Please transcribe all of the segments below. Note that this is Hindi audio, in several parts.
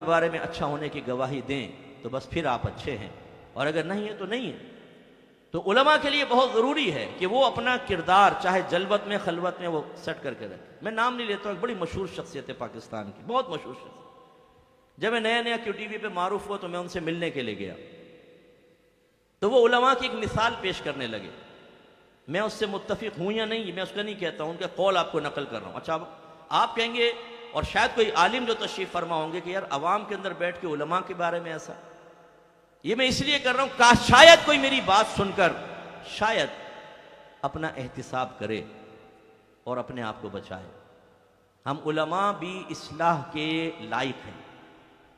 बारे में अच्छा होने की गवाही दें तो बस फिर आप अच्छे हैं, और अगर नहीं है तो नहीं है। तो उलमा के लिए बहुत ज़रूरी है कि वो अपना किरदार चाहे जलवत में खलवत में वो सेट करके रखें। मैं नाम नहीं लेता हूँ, एक बड़ी मशहूर शख्सियत है पाकिस्तान की, बहुत मशहूर शख्सियत। जब मैं नया नया QTV पे मारूफ हुआ तो मैं उनसे मिलने के लिए गया, तो वो उलमा की एक मिसाल पेश करने लगे। मैं उससे मुत्तफिक हूँ या नहीं मैं उसका नहीं कहता हूँ, उनका कौल आपको नकल कर रहा हूँ। अच्छा, आप कहेंगे और शायद कोई आलिम जो तशरीफ फरमा होंगे कि यार अवाम के अंदर बैठ के उलमा के बारे में ऐसा, ये मैं इसलिए कर रहा हूं का शायद कोई मेरी बात सुनकर शायद अपना एहतिसाब करे और अपने आप को बचाए। हम उलमा भी इस्लाह के लायक हैं।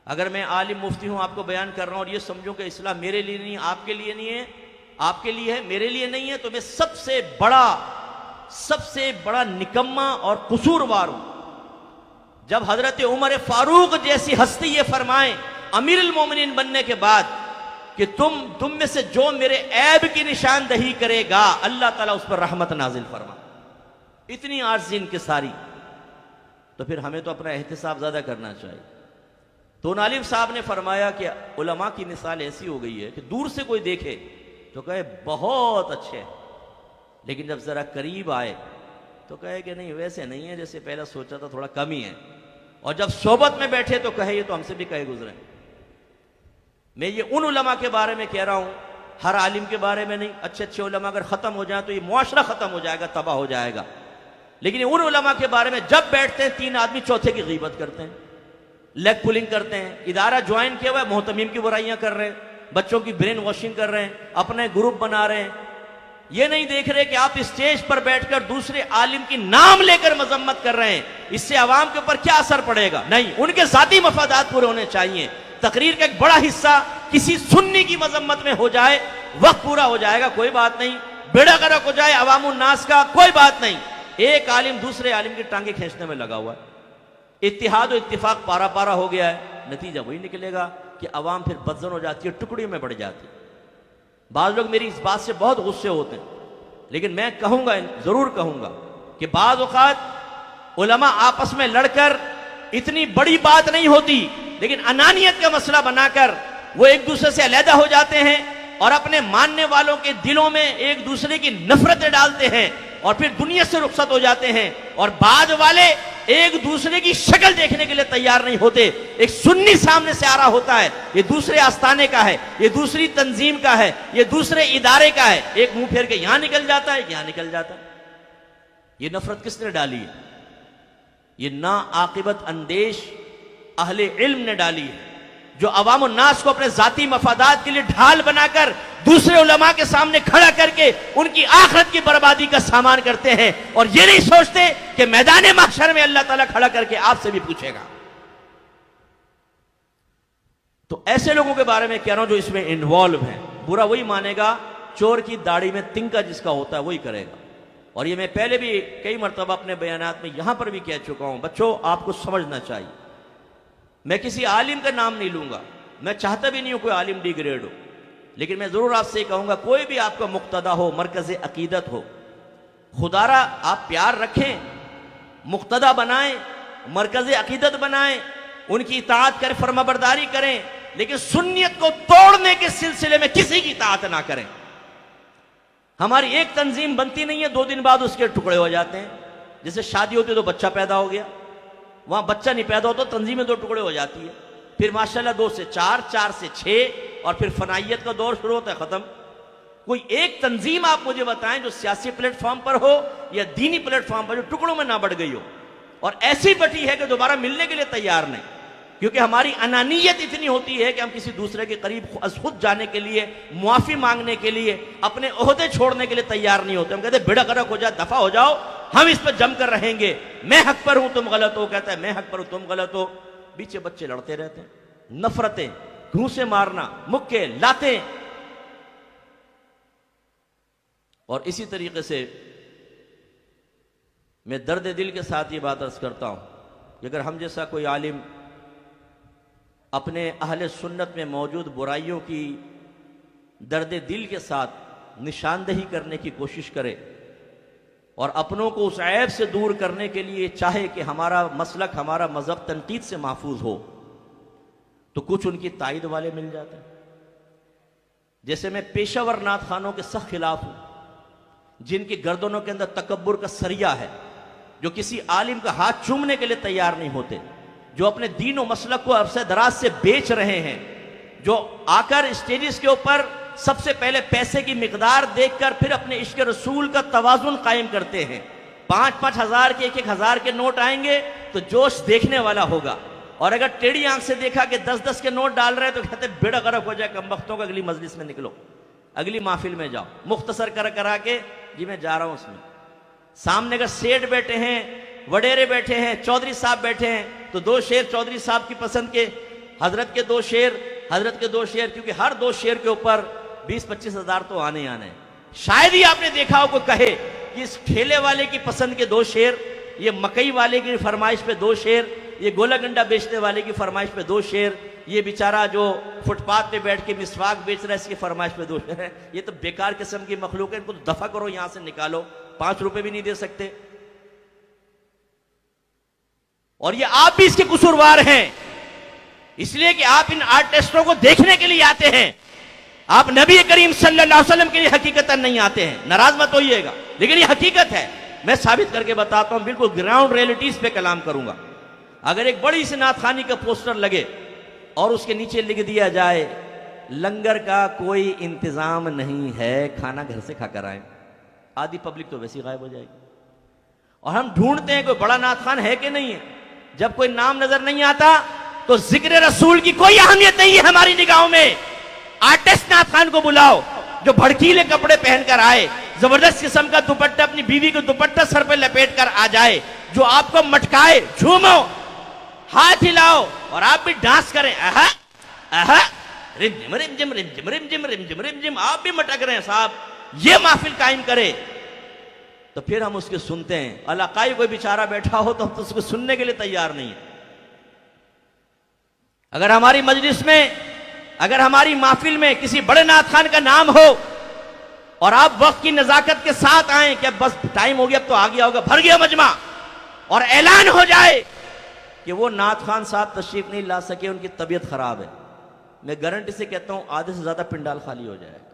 अगर मैं आलिम मुफ्ती हूं आपको बयान कर रहा हूं और ये समझूं कि इस्लाह मेरे लिए नहीं, आपके लिए नहीं है, आपके लिए है, मेरे लिए नहीं है, तो मैं सबसे बड़ा निकम्मा और कसूरवार हूं। जब हजरत उमर फारूक जैसी हस्ती ये फरमाए अमीरुल मोमिनीन बनने के बाद कि तुम में से जो मेरे ऐब की निशानदही करेगा अल्लाह ताला उस पर रहमत नाजिल फरमा, इतनी आर्ज़ी इनकिसारी, तो फिर हमें तो अपना एहतिसाब ज़्यादा करना चाहिए। तो नालिम साहब ने फरमाया कि उलमा की मिसाल ऐसी हो गई है कि दूर से कोई देखे तो कहे बहुत अच्छे हैं, लेकिन जब ज़रा करीब आए तो कहे कि नहीं वैसे नहीं है जैसे पहले सोचा था, थोड़ा कम ही है। और जब सोबत में बैठे तो कहे ये तो हमसे भी कहे गुजरे। मैं ये उन उलमा के बारे में कह रहा हूं, हर आलिम के बारे में नहीं। अच्छे अच्छे उलमा अगर ख़त्म हो जाए तो ये मुआशरा ख़त्म हो जाएगा, तबाह हो जाएगा। लेकिन उन उलमा के बारे में जब बैठते हैं 3 आदमी चौथे की गीबत करते हैं, लेग पुलिंग करते हैं, इदारा ज्वाइन किया हुआ है मोहतमीम की बुराइयां कर रहे हैं, बच्चों की ब्रेन वॉशिंग कर रहे हैं, अपने ग्रुप बना रहे हैं। ये नहीं देख रहे कि आप स्टेज पर बैठकर दूसरे आलिम की नाम लेकर मजम्मत कर रहे हैं, इससे अवाम के ऊपर क्या असर पड़ेगा। नहीं, उनके ज़ाती मफादात पूरे होने चाहिए। तकरीर का एक बड़ा हिस्सा किसी सुन्नी की मजम्मत में हो जाए, वक्त पूरा हो जाएगा, कोई बात नहीं। बेड़ा गर्क हो जाए अवामुन नास का, कोई बात नहीं। एक आलिम दूसरे आलिम की टांगे खींचने में लगा हुआ है, इत्तिहाद और इत्तिफाक पारा पारा हो गया है, नतीजा वही निकलेगा कि अवाम फिर बदजन हो जाती है, टुकड़ियों में बढ़ जाती है। बाज़ लोग मेरी इस बात से बहुत गुस्से होते हैं, लेकिन मैं कहूंगा, जरूर कहूंगा कि बाज़ औक़ात उलमा आपस में लड़कर इतनी बड़ी बात नहीं होती, लेकिन अनानियत का मसला बनाकर वो एक दूसरे से अलहदा हो जाते हैं और अपने मानने वालों के दिलों में एक दूसरे की नफरतें डालते हैं और फिर दुनिया से रुखसत हो जाते हैं। और बाद वाले एक दूसरे की शक्ल देखने के लिए तैयार नहीं होते। एक सुन्नी सामने से आ रहा होता है, ये दूसरे आस्थाने का है, ये दूसरी तंजीम का है, ये दूसरे इदारे का है, एक मुंह फेर के यहां निकल जाता है, यहां निकल जाता है। ये नफरत किसने डाली है? ये ना आकिबत अंदेश अहले इल्म ने डाली है, जो अवाम नास को अपने जाती मफादात के लिए ढाल बनाकर दूसरे उलमा के सामने खड़ा करके उनकी आखिरत की बर्बादी का सामान करते हैं, और ये नहीं सोचते कि मैदान महशर में अल्लाह ताला खड़ा करके आपसे भी पूछेगा। तो ऐसे लोगों के बारे में कह रहा हूं जो इसमें इन्वॉल्व हैं। बुरा वही मानेगा, चोर की दाढ़ी में तिनका जिसका होता है वही करेगा। और ये मैं पहले भी कई मरतबा अपने बयानात में यहां पर भी कह चुका हूं। बच्चों, आपको समझना चाहिए, मैं किसी आलिम का नाम नहीं लूंगा, मैं चाहता भी नहीं हूं कोई आलिम डिग्रेड हो, लेकिन मैं जरूर आपसे कहूंगा कोई भी आपका मुक्तदा हो, मरकज अकीदत हो, खुदारा आप प्यार रखें, मुक्तदा बनाएं, मरकज अकीदत बनाएं, उनकी इताअत करें, फरमाबरदारी करें, लेकिन सुन्नियत को तोड़ने के सिलसिले में किसी की इताअत ना करें। हमारी एक तंजीम बनती नहीं है, 2 दिन बाद उसके टुकड़े हो जाते हैं। जैसे शादी होती है तो बच्चा पैदा हो गया, वहां बच्चा नहीं पैदा होता, तंजीमें 2 टुकड़े हो जाती है, फिर माशाल्लाह 2 से 4, 4 से 6, और फिर फनाइयत का दौर शुरू होता है, खत्म। कोई एक तंजीम आप मुझे बताएं जो सियासी प्लेटफॉर्म पर हो या दीनी प्लेटफॉर्म पर जो टुकड़ों में ना बढ़ गई हो, और ऐसी बटी है कि दोबारा मिलने के लिए तैयार नहीं। क्योंकि हमारी अनानियत इतनी होती है कि हम किसी दूसरे के करीब खुद जाने के लिए, मुआफी मांगने के लिए, अपने ओहदे छोड़ने के लिए तैयार नहीं होते। हम कहते बेड़ा गर्क हो जाए, दफा हो जाओ, हम इस पर जमकर रहेंगे, मैं हक पर हूं तुम गलत हो, कहता है मैं हक पर हूं तुम गलत हो। पीछे बच्चे लड़ते रहते हैं, नफरतें, घूंसे मारना, मुक्के, लातें। और इसी तरीके से मैं दर्द दिल के साथ ये बात अर्ज करता हूं कि अगर हम जैसा कोई आलिम अपने अहले सुन्नत में मौजूद बुराइयों की दर्द दिल के साथ निशानदही करने की कोशिश करे और अपनों को उस ऐब से दूर करने के लिए चाहे कि हमारा मसलक, हमारा मजहब तनकीद से महफूज हो, तो कुछ उनकी ताईद वाले मिल जाते हैं। जैसे मैं पेशावर नात खानों के सख्त खिलाफ हूं, जिनकी गर्दनों के अंदर तकब्बुर का सरिया है, जो किसी आलिम का हाथ चूमने के लिए तैयार नहीं होते, जो अपने दीन और मसलक को अरसे दराज से बेच रहे हैं, जो आकर स्टेजेस के ऊपर सबसे पहले पैसे की मिकदार देखकर फिर अपने इश्क रसूल का तवाजुन कायम करते हैं। 5-5 हज़ार के 1-1 हज़ार के नोट आएंगे तो जोश देखने वाला होगा, और अगर टेढ़ी आंख से देखा कि 10-10 के नोट डाल रहे हैं तो कहते बेड़ा गर्क हो जाए, कमबख्तों का अगली मजलिस में निकलो, अगली महफिल में जाओ। मुख्तसर करा के जी मैं जा रहा हूं उसमें। सामने का सेठ बैठे हैं, वडेरे बैठे हैं, चौधरी साहब बैठे हैं, तो 2 शेर चौधरी साहब की पसंद के, हजरत के 2 शेर, हजरत के 2 शेर, क्योंकि हर 2 शेर के ऊपर 20-25 हज़ार तो आने ही आने हैं। शायद ही आपने देखा हो कोई कहे कि इस ठेले वाले की पसंद के 2 शेर, ये मकई वाले की फरमाइश पे 2 शेर, ये गोला गंडा बेचने वाले की फरमाइश पे 2 शेर, ये बेचारा जो फुटपाथ पे बैठ के मिसवाक बेच रहा है इसकी फरमाइश पे 2 शेर है। ये तो बेकार किस्म की मखलूक है, इनको तो दफा करो, यहां से निकालो। 5 रुपए भी नहीं दे सकते, और ये आप भी इसके कसूरवार हैं, इसलिए कि आप इन आर्टिस्टों को देखने के लिए आते हैं, आप नबी करीम सल्लल्लाहु अलैहि वसल्लम के लिए हकीकतन नहीं आते हैं। नाराज मत होइएगा, लेकिन ये हकीकत है, मैं साबित करके बताता हूं, बिल्कुल ग्राउंड रियलिटीज पे कलाम करूंगा। अगर एक बड़ी सी नात खानी का पोस्टर लगे और उसके नीचे लिख दिया जाए लंगर का कोई इंतजाम नहीं है, खाना घर से खाकर आए, आधी पब्लिक तो वैसे ही गायब हो जाएगी। और हम ढूंढते हैं कोई बड़ा नात खान है कि नहीं है, जब कोई नाम नजर नहीं आता तो जिक्र रसूल की कोई अहमियत नहीं है हमारी निगाहों में। आर्टिस्ट नात खान को बुलाओ जो भड़कीले कपड़े पहनकर आए, जबरदस्त किस्म का दुपट्टा, अपनी बीवी को दुपट्टा सर पे लपेट कर आ जाए, जो आपको मटकाए, झूमो, हाथ हिलाओ और आप भी डांस करें, आहा आहा रिमझिम रिमझिम रिमझिम रिमझिम रिमझिम रिमझिम, आप भी मटक रहे हैं साहब, ये महफिल कायम करे, तो फिर हम उसके सुनते हैं। अलाकाई कोई बेचारा बैठा हो तो हम तो उसको सुनने के लिए तैयार नहीं है। अगर हमारी मजलिस में, अगर हमारी महफिल में किसी बड़े नात खान का नाम हो और आप वक्त की नजाकत के साथ आए कि अब बस टाइम हो गया, अब तो आ गया होगा, भर गया मजमा, और ऐलान हो जाए कि वो नात खान साहब तशरीफ नहीं ला सके, उनकी तबीयत खराब है, मैं गारंटी से कहता हूं आधे से ज्यादा पिंडाल खाली हो जाएगा।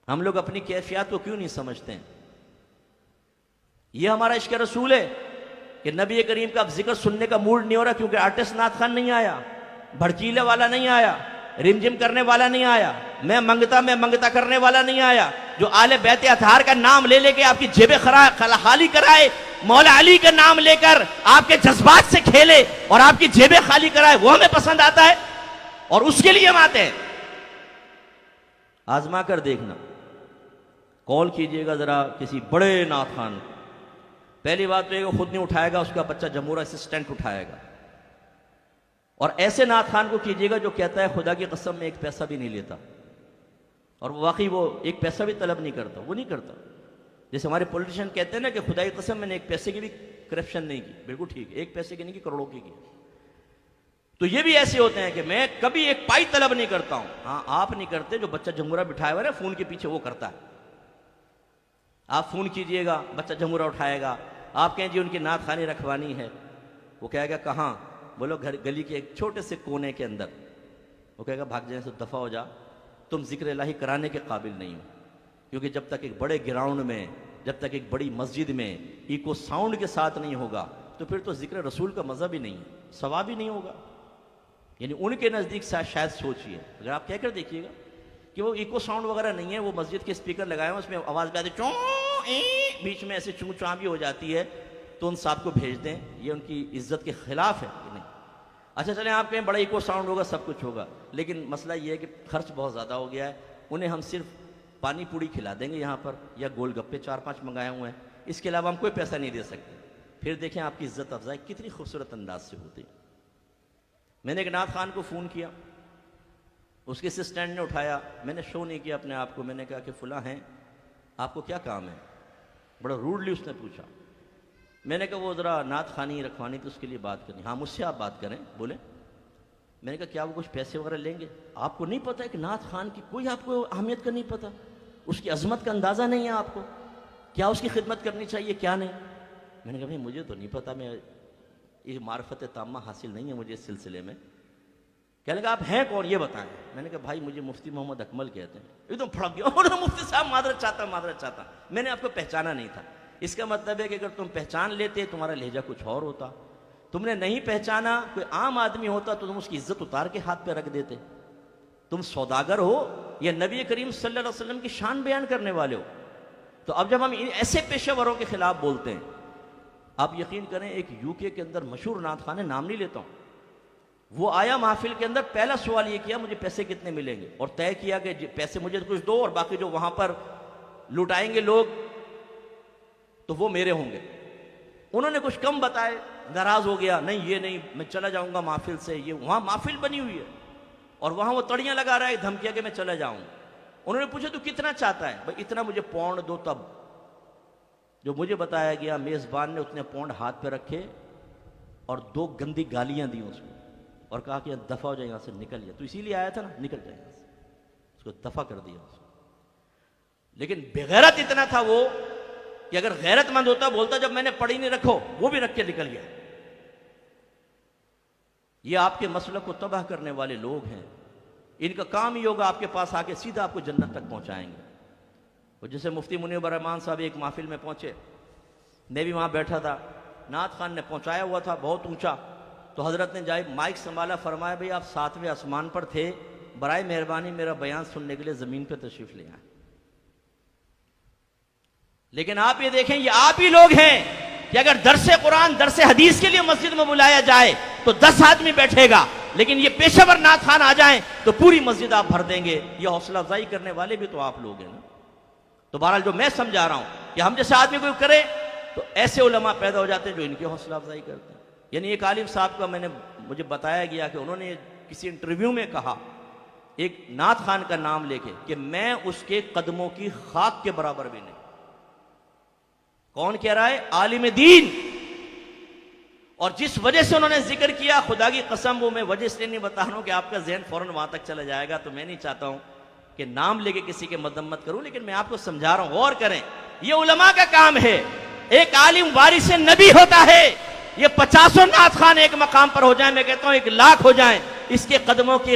हम लोग अपनी कैफियत को क्यों नहीं समझते हैं? ये हमारा इश्क रसूल है कि नबी करीम का अब जिक्र सुनने का मूड नहीं हो रहा, क्योंकि आर्टिस्ट नात खान नहीं आया, भड़कीले वाला नहीं आया, रिमझिम करने वाला नहीं आया, मैं मंगता करने वाला नहीं आया, जो आले बैत अतहार का नाम ले लेके आपकी जेबें खाली कराए, मौला अली का नाम लेकर आपके जज्बात से खेले और आपकी जेबें खाली कराए, वो हमें पसंद आता है और उसके लिए हम आते हैं। आजमा कर देखना, कॉल कीजिएगा जरा किसी बड़े नात खान, पहली बात तो ये खुद नहीं उठाएगा, उसका बच्चा जमूरा असिस्टेंट उठाएगा, और ऐसे नात खान को कीजिएगा जो कहता है खुदा की कसम में 1 पैसा भी नहीं लेता, और वाकई वो 1 पैसा भी तलब नहीं करता, वो नहीं करता। जैसे हमारे पॉलिटिशियन कहते हैं ना कि खुदा की कसम मैंने 1 पैसे की भी करप्शन नहीं की, बिल्कुल ठीक है, 1 पैसे की नहीं की, करोड़ों की। तो ये भी ऐसे होते हैं कि मैं कभी 1 पाई तलब नहीं करता हूं। हाँ, आप नहीं करते, जो बच्चा जमूरा बिठाया हुआ है फोन के पीछे वो करता है। आप फोन कीजिएगा, बच्चा जमूरा उठाएगा, आप कहें जी उनकी नात खानी रखवानी है, वो कहेगा कहाँ, बोलो घर गली के एक छोटे से कोने के अंदर, वो कहेगा भाग जाने से दफा हो जा, तुम जिक्र इलाही कराने के काबिल नहीं हो, क्योंकि जब तक एक बड़े ग्राउंड में, जब तक एक बड़ी मस्जिद में इको साउंड के साथ नहीं होगा तो फिर तो जिक्र रसूल का मज़ा भी नहीं है, सवाब भी नहीं होगा। यानी उनके नज़दीक शायद सोचिए, अगर आप कहकर देखिएगा कि वो इको साउंड वगैरह नहीं है, वो मस्जिद के स्पीकर लगाए हैं, उसमें आवाज़ भी आती है, चों बीच में ऐसे चूं चां भी हो जाती है, तो उन साहब को भेज दें, ये उनकी इज्जत के खिलाफ है कि नहीं। अच्छा चलें, आप कहें बड़ा इको साउंड होगा, सब कुछ होगा, लेकिन मसला ये है कि खर्च बहुत ज़्यादा हो गया है, उन्हें हम सिर्फ पानी पूड़ी खिला देंगे यहाँ पर, या गोलगप्पे 4-5 मंगाए हुए हैं, इसके अलावा हम कोई पैसा नहीं दे सकते। फिर देखें आपकी इज्जत अफजाई कितनी खूबसूरत अंदाज से होती। मैंने एक नात खान को फ़ोन किया, उसके असिस्टेंट ने उठाया, मैंने शो नहीं किया अपने आप को, मैंने कहा कि फुला हैं, आपको क्या काम है? बड़ा रूडली उसने पूछा। मैंने कहा वो ज़रा नात खानी रखवानी तो उसके लिए बात करनी। हाँ, मुझसे आप बात करें, बोले। मैंने कहा क्या वो कुछ पैसे वगैरह लेंगे? आपको नहीं पता है कि नात खान की कोई आपको अहमियत का नहीं पता, उसकी अजमत का अंदाज़ा नहीं है आपको, क्या उसकी खिदमत करनी चाहिए क्या नहीं? मैंने कहा भाई मुझे तो नहीं पता, मैं ये मार्फत तामा हासिल नहीं है मुझे इस सिलसिले में, कहने लगा आप हैं कौन ये बताएं। मैंने कहा भाई मुझे मुफ्ती मोहम्मद अकमल कहते हैं। एकदम फड़क गया और मुफ्ती साहब मादरत चाहता, मैंने आपको पहचाना नहीं था। इसका मतलब है कि अगर तुम पहचान लेते तुम्हारा लहजा कुछ और होता, तुमने नहीं पहचाना, कोई आम आदमी होता तो तुम उसकी इज्जत उतार के हाथ पे रख देते। तुम सौदागर हो या नबी करीम सल्लल्लाहु अलैहि वसल्लम की शान बयान करने वाले हो। तो अब जब हम ऐसे पेशेवरों के खिलाफ बोलते हैं, आप यकीन करें एक यूके के अंदर मशहूर नात खान है, नाम नहीं लेता हूं, वो आया महफिल के अंदर, पहला सवाल ये किया मुझे पैसे कितने मिलेंगे, और तय किया कि पैसे मुझे कुछ दो और बाकी जो वहां पर लुटाएंगे लोग तो वो मेरे होंगे। उन्होंने कुछ कम बताए, नाराज हो गया, नहीं ये नहीं, मैं चला जाऊंगा महफिल से। ये वहां महफिल बनी हुई है और वहां वो तड़ियां लगा रहा है, धमकियां कि मैं चला जाऊंगा। उन्होंने पूछा तू कितना चाहता है? भाई इतना मुझे पौंड दो। तब जो मुझे बताया गया, मेजबान ने उतने पौंड हाथ पे रखे और 2 गंदी गालियां दी उसको और कहा कि दफा हो जाए यहां से, निकल जा, तू इसीलिए आया था ना, निकल जाए यहां से। उसको दफा कर दिया उसको। लेकिन बेगैरत इतना था वो कि अगर गैरतमंद होता बोलता जब मैंने पढ़ी नहीं, रखो, वो भी रख के निकल गया। ये आपके मसलक को तबाह करने वाले लोग हैं। इनका काम ही होगा आपके पास आके सीधा आपको जन्नत तक पहुंचाएंगे। और जैसे मुफ्ती मुनीब रहमान साहब एक महफिल में पहुंचे, मैं भी वहां बैठा था, नात खान ने पहुंचाया हुआ था बहुत ऊंचा, तो हजरत ने जाए माइक संभाला, फरमाया भाई आप 7वें आसमान पर थे, बराए मेहरबानी मेरा बयान सुनने के लिए जमीन पर तशरीफ ले आए। लेकिन आप ये देखें, ये आप ही लोग हैं कि अगर दरसे कुरान दरसे हदीस के लिए मस्जिद में बुलाया जाए तो 10 आदमी बैठेगा, लेकिन ये पेशेवर नात खान आ जाएं तो पूरी मस्जिद आप भर देंगे। ये हौसला अफजाई करने वाले भी तो आप लोग हैं ना। तो बहरहाल जो मैं समझा रहा हूं कि हम जैसे आदमी कोई करे तो ऐसे उलमा पैदा हो जाते हैं जो इनकी हौसला अफजाई करते हैं। यानी एक आलिम साहब का मुझे बताया गया कि उन्होंने किसी इंटरव्यू में कहा, एक नात खान का नाम लेके, कि मैं उसके कदमों की खाक के बराबर भी नहीं। कौन कह रहा है? आलिम दीन। और जिस वजह से उन्होंने जिक्र किया, खुदा की कसम वो मैं वजह इसलिए नहीं बता रहा हूं कि आपका जहन फौरन वहां तक चला जाएगा, तो मैं नहीं चाहता हूं कि नाम लेके किसी के मदम्मत करूं, लेकिन मैं आपको समझा रहा हूं, गौर करें, ये उलमा का काम है। एक आलिम वारिस नबी होता है। ये 50 नात खान एक मकाम पर हो जाए, मैं कहता हूं 1 लाख हो जाए, इसके कदमों की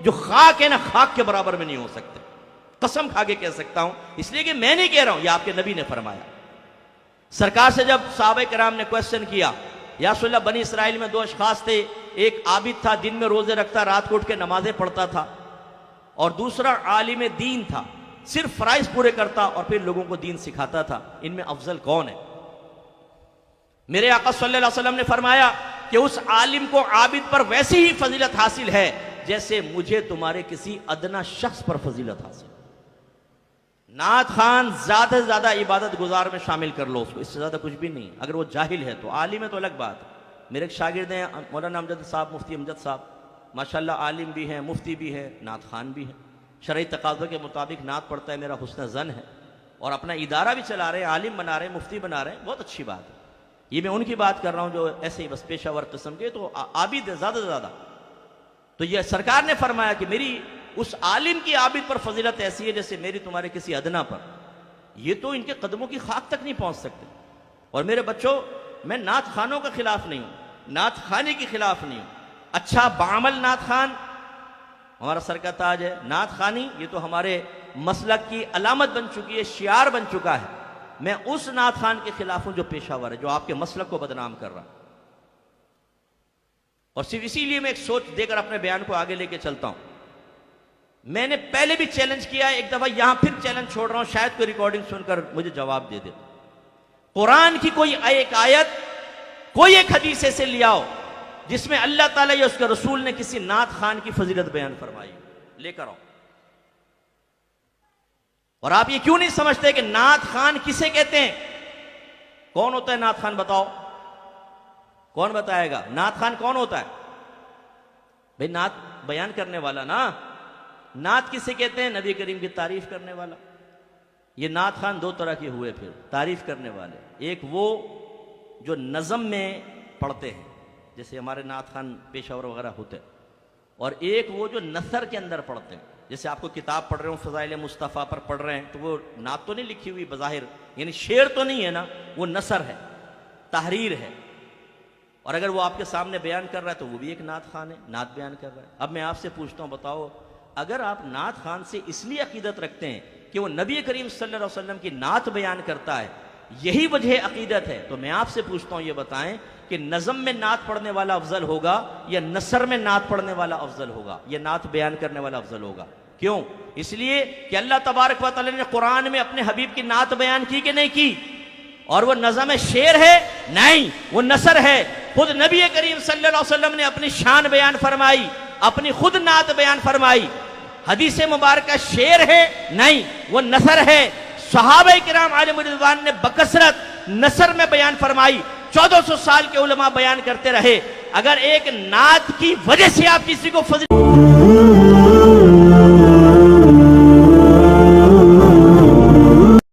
जो खाक है ना, खाक के बराबर में नहीं हो सकते। कसम खा के कह सकता हूं, इसलिए कि मैं नहीं कह रहा हूं, ये आपके नबी ने फरमाया। सरकार से जब साहबे कराम ने क्वेश्चन किया, या रसूलल्लाह बनी इसराइल में 2 अशखास थे, एक आबिद था, दिन में रोजे रखता, रात को उठ के नमाजें पढ़ता था, और दूसरा आलिम दीन था, सिर्फ फराइज पूरे करता और फिर लोगों को दीन सिखाता था, इनमें अफजल कौन है? मेरे आका सल्लल्लाहु अलैहि वसल्लम ने फरमाया कि उस आलिम को आबिद पर वैसी ही फजीलत हासिल है जैसे मुझे तुम्हारे किसी अदना शख्स पर फजीलत हासिल। नात खान ज्यादा से ज्यादा इबादत गुजार में शामिल कर लो उसको, इससे ज्यादा कुछ भी नहीं। अगर वो जाहिल है तो, आलिम है तो अलग बात है। मेरे एक शागिर्द हैं मौलाना अमजद साहब, मुफ्ती अमजद साहब, माशाल्लाह आलिम भी हैं, मुफ्ती भी है, नात खान भी है, शरई तकाज़ों के मुताबिक नात पढ़ता है, मेरा हुस्न ज़न है, और अपना इदारा भी चला रहे हैं, आलिम बना रहे हैं, मुफ्ती बना रहे हैं, बहुत अच्छी बात है। ये मैं उनकी बात कर रहा हूँ जो ऐसे ही बस पेशावर किस्म के, तो आबिद है ज़्यादा से ज़्यादा। तो यह सरकार ने फरमाया कि मेरी उस आलिम की आबिद पर फजीलत ऐसी है जैसे मेरी तुम्हारे किसी अदना पर। ये तो इनके कदमों की खाक तक नहीं पहुंच सकते। और मेरे बच्चों, मैं नात खानों के खिलाफ नहीं हूं, नात खाने के खिलाफ नहीं हूं। अच्छा बामल नात खान हमारा सर का ताज है, नात खानी ये तो हमारे मसलक की अलामत बन चुकी है, शियार बन चुका है। मैं उस नात खान के खिलाफ हूं जो पेशावर है, जो आपके मसलक को बदनाम कर रहा। और सिर्फ इसीलिए मैं एक सोच देकर अपने बयान को आगे लेके चलता हूं। मैंने पहले भी चैलेंज किया है, एक दफा यहां फिर चैलेंज छोड़ रहा हूं, शायद कोई रिकॉर्डिंग सुनकर मुझे जवाब दे दे। कुरान की कोई एक आयत, कोई एक हदीस ऐसे ले आओ जिसमें अल्लाह ताला या उसके रसूल ने किसी नात खान की फजीलत बयान फरमाई, लेकर आओ। और आप ये क्यों नहीं समझते कि नात खान किसे कहते हैं? कौन होता है नात खान? बताओ, कौन बताएगा नात खान कौन होता है? भाई नात बयान करने वाला ना। नात किसे कहते हैं? नबी करीम की तारीफ करने वाला। ये नात खान 2 तरह के हुए फिर तारीफ करने वाले। एक वो जो नज़म में पढ़ते हैं, जैसे हमारे नात खान पेशावर वगैरह होते हैं, और एक वो जो नसर के अंदर पढ़ते हैं। जैसे आपको किताब पढ़ रहे हो, फ़ज़ाइल मुस्तफ़ा पर पढ़ रहे हैं, तो वो नात तो नहीं लिखी हुई बज़ाहिर, यानी शेर तो नहीं है ना, वो नसर है, तहरीर है। और अगर वो आपके सामने बयान कर रहा है तो वो भी एक नात खान है, नात बयान कर रहा है। अब मैं आपसे पूछता हूं, बताओ अगर आप नात खान से इसलिए अकीदत रखते हैं कि वो नबी करीम सल्लल्लाहु अलैहि वसल्लम की नात बयान करता है, यही वजह अकीदत है, तो मैं आपसे पूछता हूं ये बताएं कि नज़म में नात पढ़ने वाला अफजल होगा या नसर में नात पढ़ने वाला अफजल होगा, या नात बयान करने वाला अफजल होगा? क्यों? इसलिए कि अल्लाह तबारक व तआला ने कुरान में अपने हबीब की नात बयान की कि नहीं की? और वो नज़म शेर है? नहीं, वो नसर है। खुद नबी करीम सल्लल्लाहु अलैहि वसल्लम ने अपनी शान बयान फरमाई, अपनी खुद नात बयान फरमाई। हदीस मुबारक का शेर है? नहीं, वो नसर है। सहाबा किराम आलिम रिज़वान ने बकसरत नसर में बयान फरमाई। 1400 साल के उलमा बयान करते रहे। अगर एक नात की वजह से आप किसी को फजल